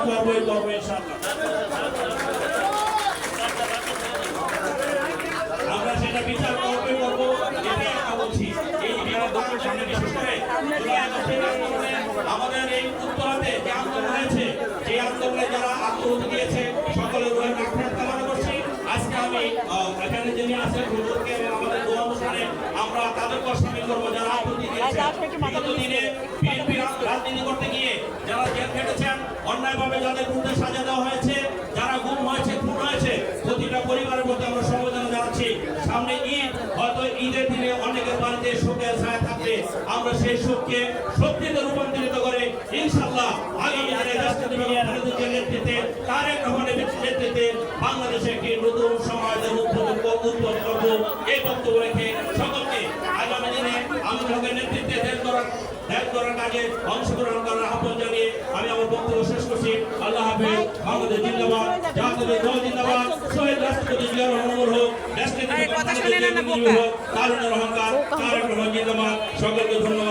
করবই করবো ইনশাআল্লাহ। আমরা সেটা বিচার করবই করবো, এটাই আমরা বলছি। এই সামনে বিশেষ করে আমাদের এই উত্তরাতে যে আন্দোলন হয়েছে, সেই আন্দোলনে যারা আত্মহত্যা দিয়েছে সকলের কামনা করছি। আজকে আমি এখানে যিনি আছেন হুজুরকে এবং আমাদের দোয়া অনুষ্ঠানে আমরা তাদেরকে সামিল করবো যারা আত্মহত্যা দিনে বিএনপি রাজনীতি করতে গিয়ে যারা জেল খেটেছেন, অন্যায়ভাবে যাদের বিরুদ্ধে সাজা দেওয়া হয়েছে, যারা গুম হয়েছে, খুন হয়েছে, প্রতিটা পরিবারের মধ্যে আমরা সমবেদনা জানাচ্ছি। সামনে ঈদ, হয়তো ঈদের দিনে অনেকের বাড়িতে শোকের ছায়া থাকবে, আমরা সেই শোককে শক্তিতে রূপান্তরিত করে ইনশাআল্লাহ আগামী দিনে রাষ্ট্রপতি খালেদা নেতৃত্বে, তারেক রহমানের নেতৃত্বে বাংলাদেশে একটি নতুন সমাজের উদ্ভব করব। এই বক্তব্য রেখে সকলকে আগামী দিনে আমাদের নেতৃত্বে দেশ করার কাজে অংশগ্রহণ করার আহ্বান জানিয়ে আমি আমার বক্তব্য শেষ করছি। আল্লাহ হাফেজ। বাংলাদেশ জিন্দাবাদ, জাতীয় দল জিন্দাবাদ, শহীদ রাষ্ট্রপতি জিয়া রহমান হোক, তারুণের অহংকার তারেক রহমান জিন্দাবাদ। সকলকে ধন্যবাদ।